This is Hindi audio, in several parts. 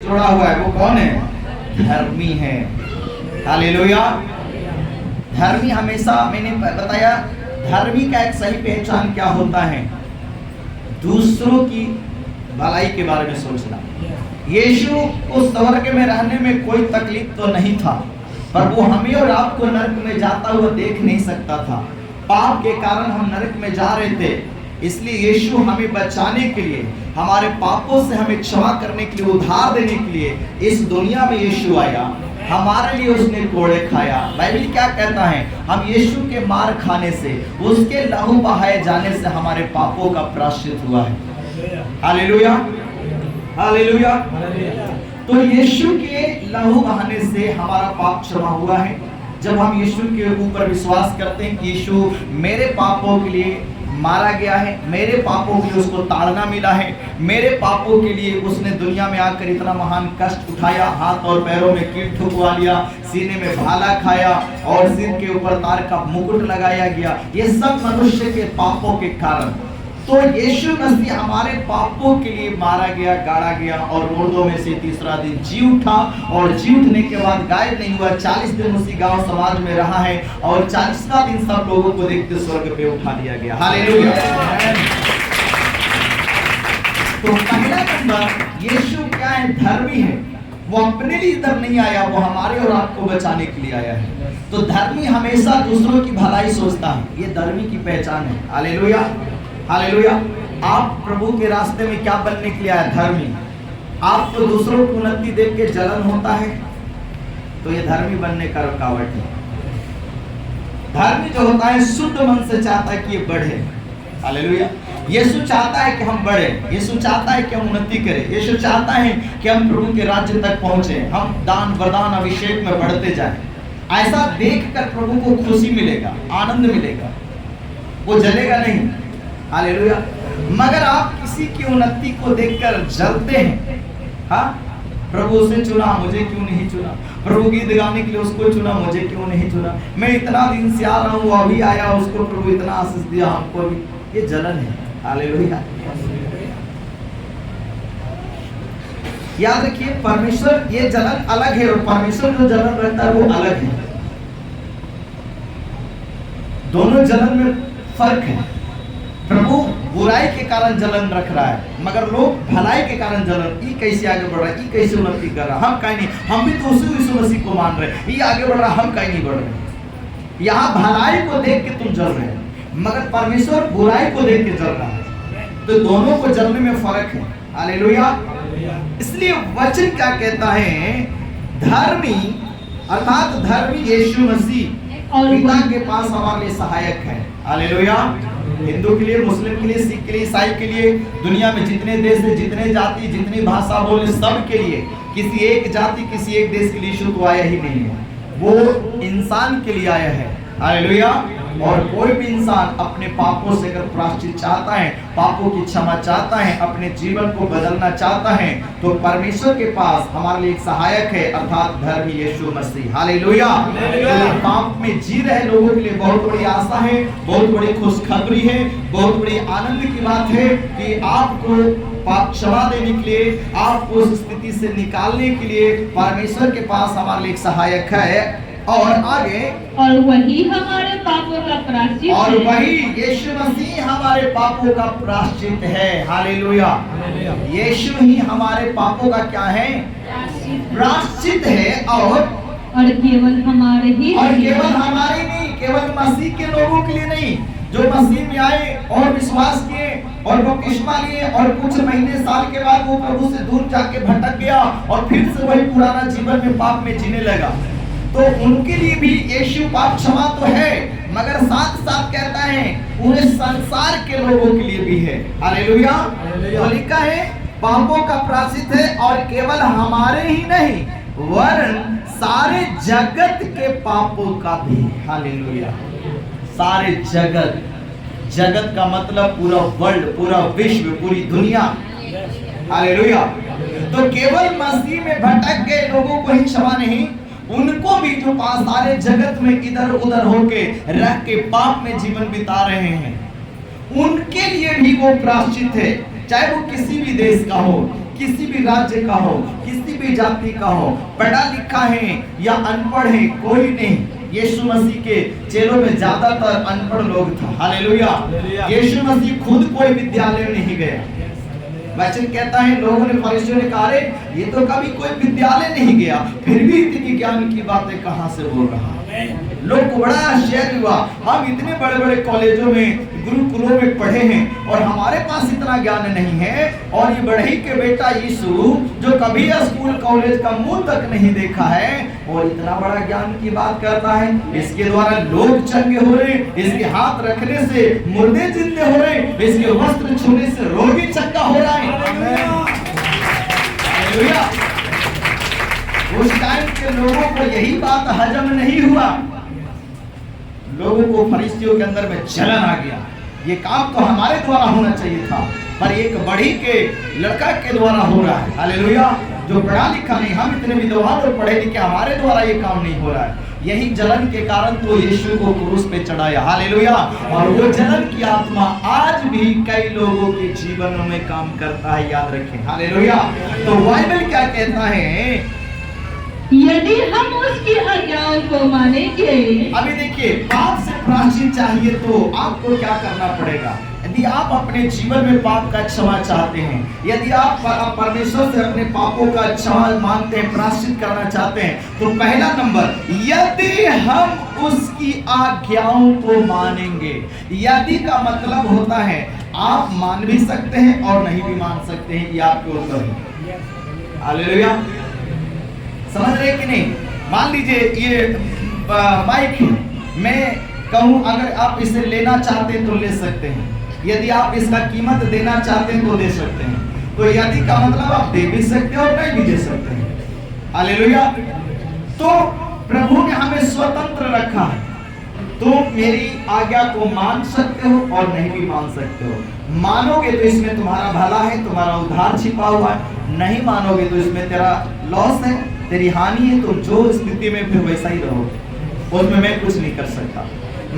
जोड़ा हुआ है, वो कौन है? धर्मी है। हालेलुया। धर्मी हमेशा, मैंने बताया धर्मी का एक सही पहचान क्या होता है? दूसरों की भलाई के बारे में सोचना। यीशु को स्वर्ग में रहने में कोई तकलीफ तो नहीं था, पर वो हमें और आपको नरक में जाता हुआ देख नहीं सकता था। पाप के कारण हम नरक में जा रहे थे, इसलिए यीशु हमें बचाने के लिए, हमारे पापों से हमें क्षमा करने के लिए, उद्धार देने के लिए इस दुनिया में यीशु आया। हमारे लिए उसने कोड़े खाया। बाइबल क्या कहता है? हम यीशु के मार खाने से, उसके लहू बहाए जाने से हमारे पापों का प्रायश्चित हुआ है। Hallelujah, hallelujah. तो यीशु के लहू बहाने से हमारा पाप क्षमा हुआ है। जब हम यीशु के ऊपर विश्वास करते हैं कि यीशु मेरे पापों के लिए मारा गया है, मेरे पापों के लिए उसको ताड़ना मिला है, मेरे पापों के लिए उसने दुनिया में आकर इतना महान कष्ट उठाया, हाथ और पैरों में कील ठुकवा लिया, सीने में भाला खाया और सिर के ऊपर तार का मुकुट लगाया गया, ये सब मनुष्य के पापों के कारण। तो यीशु मसीह हमारे पापों के लिए मारा गया, गाड़ा गया और मुर्दों में से तीसरा दिन जी उठा, और जी उठने के बाद गायब नहीं हुआ। 40 दिन उसी गांव समाज में रहा है और 40वां दिन सब लोगों को देखते स्वर्ग पे उठा लिया गया। हालेलुया। तो पहला नंबर, यीशु क्या है? धर्मी है। वो अपने लिए इधर नहीं आया, वो हमारे और आपको बचाने के लिए आया है। तो धर्मी हमेशा दूसरों की भलाई सोचता है, ये धर्मी की पहचान है। Hallelujah, hallelujah. आप प्रभु के रास्ते में क्या बनने के लिए आए? धर्मी। आपको दूसरों की उन्नति देख के जलन होता है, तो ये धर्मी बनने का रुकावट है। धर्मी जो होता है शुद्ध मन से चाहता है कि ये बढ़े। हालेलुया। यीशु चाहता है कि हम बढ़े, यीशु चाहता है कि हम उन्नति करें, यीशु चाहता है कि हम प्रभु के राज्य तक पहुंचे, हम दान वरदान अभिषेक में बढ़ते जाएं। ऐसा देखकर प्रभु को खुशी मिलेगा, आनंद मिलेगा, वो जलेगा नहीं। हालेलुया। मगर आप किसी की उन्नति को देखकर जलते हैं, हाँ, प्रभु उसे चुना, मुझे क्यों नहीं चुना? प्रभु गीत गाने के लिए उसको चुना, मुझे क्यों नहीं चुना? मैं इतना दिन से आ रहा हूँ, अभी आया, उसको प्रभु इतना आशीष दिया, हमको भी। ये जलन है। हालेलुया। याद रखिए, परमेश्वर, ये जलन अलग है और परमेश्वर जो जलन रखता है वो अलग है। दोनों जलन में फर्क है। प्रभु बुराई के कारण जलन रख रहा है, मगर लोग भलाई के कारण जलन, ये कैसे आगे बढ़ रहा है, ये कैसे उन्नति कर रहा है, हम कहीं नहीं, हम भी तो उसी यीशु मसीह को मान रहे हैं, ये आगे बढ़ रहा है, हम कहीं नहीं बढ़ रहे। यहाँ भलाई को देख के तुम जल रहे हैं, मगर परमेश्वर बुराई को देख के जल रहा है। तो दोनों को जलने में फर्क है। हालेलुया। इसलिए वचन क्या कहता है? धर्मी अर्थात धर्मी यीशु मसीह पिता के पास हमारे लिए सहायक है। हालेलुया। हिंदू के लिए, मुस्लिम के लिए, सिख के लिए, ईसाई के लिए, दुनिया में जितने देश है, जितने जाति, जितनी भाषा बोले, सब के लिए, किसी एक जाति, किसी एक देश के लिए यीशु तो आया ही नहीं है, वो इंसान के लिए आया है। हालेलुया। और कोई भी इंसान अपने पापों से अगर प्रायश्चित चाहता है, पापों की क्षमा चाहता है, अपने जीवन को बदलना चाहता है, तो परमेश्वर के पास हमारे लिए एक सहायक है, अर्थात धर्मी यीशु मसीह। हालेलुया। तो पाप में जी रहे लोगों के लिए बहुत बड़ी आशा है, बहुत बड़ी खुशखबरी है, बहुत बड़ी आनंद की बात है कि आपको पाप क्षमा देने के लिए, आपको उस स्थिति से निकालने के लिए परमेश्वर के पास हमारे लिए एक सहायक है। और आगे, और वही हमारे पापों का प्रायश्चित है। और वही यीशु मसीह हमारे पापों का प्रायश्चित है। हालेलुया। यीशु ही हमारे पापों का क्या है? प्रायश्चित है। और केवल हमारे ही, और केवल हमारे नहीं, केवल मसीह के लोगों के लिए नहीं, जो मसीह में आए और विश्वास किए और बपतिस्मा लिए और कुछ महीने साल के बाद वो प्रभु से दूर जाके भटक गया और फिर से वही पुराना जीवन में पाप में जीने लगा, तो उनके लिए भी यीशु पाप क्षमा तो है, मगर साथ साथ कहता है पूरे संसार के लोगों के लिए भी है। हालेलुया। तो लिखा है पापों का प्रायश्चित है, और केवल हमारे ही नहीं वरन सारे जगत के पापों का भी। हालेलुया। सारे जगत, जगत का मतलब पूरा वर्ल्ड, पूरा विश्व, पूरी दुनिया। हालेलुया। तो केवल मसीह में भटक गए लोगों को ही क्षमा नहीं, उनको भी जो सारे जगत में इधर उधर होके रह के पाप में जीवन बिता रहे हैं, उनके लिए भी वो प्रायश्चित है। चाहे वो किसी भी देश का हो, किसी भी राज्य का हो, किसी भी जाति का हो, पढ़ा लिखा है या अनपढ़ है, कोई नहीं। यीशु मसीह के चेलों में ज्यादातर अनपढ़ लोग था। हालेलुया। यीशु मसीह खुद कोई विद्यालय नहीं गया। वचन कहता है लोगों ने, फरीसियों ने कहा, अरे ये तो कभी कोई विद्यालय नहीं गया, फिर भी इतनी ज्ञान की बातें कहां से बोल रहा है। लोग को बड़ा आश्चर्य हुआ, हम इतने बड़े बड़े कॉलेजों में, गुरुकुलों में पढ़े हैं और हमारे पास इतना ज्ञान नहीं है, और ये बढ़ई के बेटा यीशु जो कभी स्कूल कॉलेज का मुंह तक नहीं देखा है और इतना बड़ा ज्ञान की बात करता है। इसके द्वारा लोग चंगे हो रहे, इसके हाथ रखने से मुर्दे जिंदे हो रहे, इसके वस्त्र छूने से रोगी चंगा हो रहा है। हालेलुया। उस टाइम के लोगों को यही बात हजम नहीं हुआ। लोगों को फरीसियों के अंदर में जलन आ गया, ये काम तो हमारे द्वारा होना चाहिए था, पर एक बढ़ी के लड़का के द्वारा हो रहा है। हालेलुया। जो पढ़ा लिखा नहीं, हम इतने विद्वान और पढ़े लिखे, हमारे द्वारा ये काम नहीं हो रहा है। यही जलन के कारण तो यीशु को क्रूस पे चढ़ाया। हालेलुया। और वो जलन की आत्मा आज भी कई लोगों के जीवनों में काम करता है, याद रखें। हालेलुया। तो बाइबल क्या कहता है, यदि हम उसकी आज्ञाओं को मानेंगे। अभी देखिए, पाप से प्रायश्चित चाहिए तो आपको क्या करना पड़ेगा। यदि आप अपने जीवन में पाप का क्षमा चाहते हैं, यदि आप परमेश्वर से अपने पापों का क्षमा मांगते हैं, प्रायश्चित करना चाहते हैं, तो पहला नंबर, यदि हम उसकी आज्ञाओं को मानेंगे। यदि का मतलब होता है आप मान भी सकते हैं और नहीं भी मान सकते हैं, ये आपके ऊपर है। हालेलुया। समझ रहे कि नहीं। मान लीजिए ये माइक है, मैं कहूं अगर आप इसे लेना चाहते हैं तो ले सकते हैं, यदि आप इसका कीमत देना चाहते हैं तो दे सकते हैं। तो यदि का मतलब आप दे भी सकते हो और नहीं भी दे सकते हैं। हालेलुया। तो प्रभु ने हमें स्वतंत्र रखा है, तो मेरी आज्ञा को मान सकते हो और नहीं भी मान सकते हो। मानोगे तो इसमें तुम्हारा भला है, तुम्हारा उद्धार छिपा हुआ है, नहीं मानोगे तो इसमें तेरा लॉस है, तेरी हानि है। तो जो स्थिति में फिर वैसा ही रहोगे, उसमें मैं कुछ नहीं कर सकता।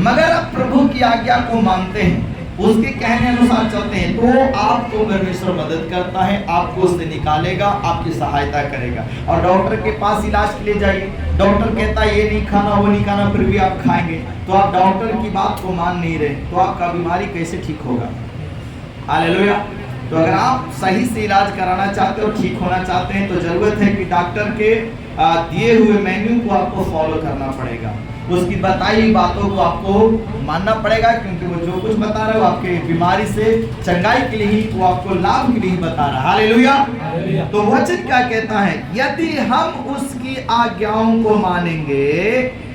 मगर आप प्रभु की आज्ञा को मानते हैं, उसके कहने अनुसार चलते हैं, तो आपको परमेश्वर मदद करता है, आपको उससे निकालेगा, आपकी सहायता करेगा। और डॉक्टर के पास इलाज के लिए जाइए, डॉक्टर कहता है ये नहीं खाना, वो नहीं खाना, फिर भी आप खाएंगे, तो आप डॉक्टर की बात को मान नहीं रहे, तो आपका बीमारी कैसे ठीक होगा। हालेलुया। तो अगर आप सही से इलाज कराना चाहते हो, ठीक होना चाहते हैं, तो जरूरत है कि डॉक्टर के दिए हुए मेन्यू को आपको फॉलो करना पड़ेगा, उसकी बताई बातों को आपको मानना पड़ेगा, क्योंकि वो जो कुछ बता रहा है वो आपके बीमारी से चंगाई के लिए ही, वो आपको लाभ के लिए ही बता रहा है। हालेलुया। तो वचन क्या कहता है, यदि हम उसकी आज्ञाओं को मानेंगे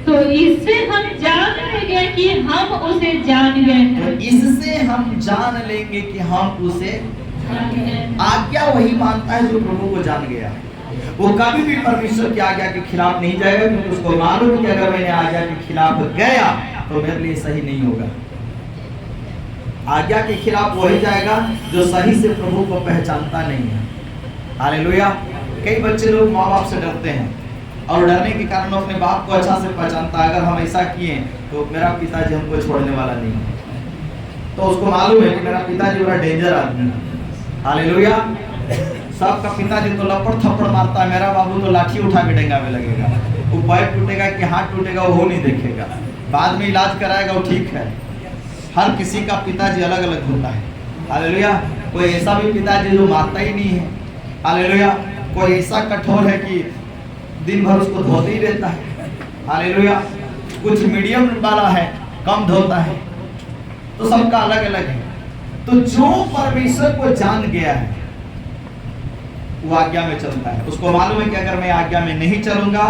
तो इससे हम जान लेंगे कि हम उसे जान गए हैं। तो इससे हम जान लेंगे कि हम उसे आज्ञा वही मानता है जो प्रभु को जान गया है। वो कभी भी परमेश्वर की आज्ञा के खिलाफ नहीं जाएगा, क्योंकि उसको मालूम है कि अगर मैंने आज्ञा के खिलाफ गया तो मेरे लिए सही नहीं होगा। आज्ञा के खिलाफ वही जाएगा जो सही से प्रभु को पहचानता नहीं है। हालेलुया। कई बच्चे लोग माँ बाप से डरते हैं और डरने के कारण अपने बाप को अच्छा से पहचानता है, अगर हम ऐसा किए तो मेरा पिताजी हमको छोड़ने वाला नहीं है। तो उसको मालूम है कि मेरा पिताजी बड़ा डेंजर आदमी है। हालेलुया। सबका पिताजी तो लपड़ थप्पड़ मारता है, मेरा बाबू तो लाठी उठा के डेंगा में लगेगा, वो पैर टूटेगा कि हाथ टूटेगा वो नहीं देखेगा, बाद में इलाज कराएगा, वो ठीक है। हर किसी का पिताजी अलग अलग होता है। हालेलुया। कोई ऐसा भी पिताजी जो मारता ही नहीं है। हालेलुया। कोई ऐसा कठोर है कि दिन भर उसको धोते ही रहता है। हालेलुया। कुछ मीडियम वाला है, कम धोता है। तो सबका अलग अलग है। तो जो परमेश्वर को जान गया है वो आज्ञा में चलता है। उसको मालूम है कि अगर मैं आज्ञा में नहीं चलूंगा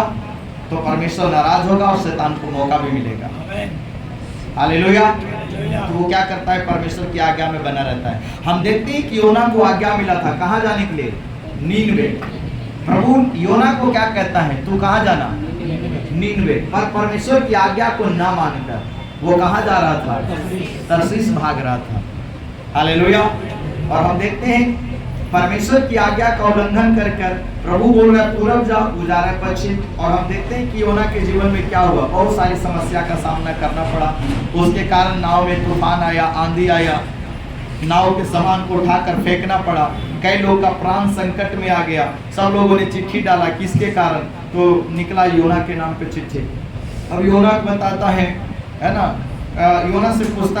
तो परमेश्वर नाराज होगा और शैतान को मौका भी मिलेगा। हालेलुया। तो वो क्या करता है, परमेश्वर की आज्ञा में बना रहता है। हम देखते हैं कि योना को आज्ञा मिला था कहाँ जाने के लिए, नीनवे। प्रभु योना को क्या कहता है, तू कहाँ जाना, नीनवे। पर परमेश्वर की आज्ञा को ना मानकर वो कहाँ जा रहा था, तरसीस भाग रहा था। हालेलुया। और हम देखते हैं परमेश्वर की आज्ञा का उल्लंघन कर कर प्रभु बोल रहा है पूरब जाओ, वो जा रहा है पश्चिम। और हम देखते हैं कि योना के जीवन में क्या हुआ, बहुत सारी समस्या का सामना करना पड़ा। उसके कारण नाव में तूफान आया, आंधी आया, नाव के सामान को उठाकर फेंकना पड़ा, कई लोग का प्राण संकट में आ गया, सब लोगों ने चिट्ठी डाला, किसके कारण? तो निकला योना के नाम पे चिट्ठी। अब योना बताता है ना, योना से पूछता है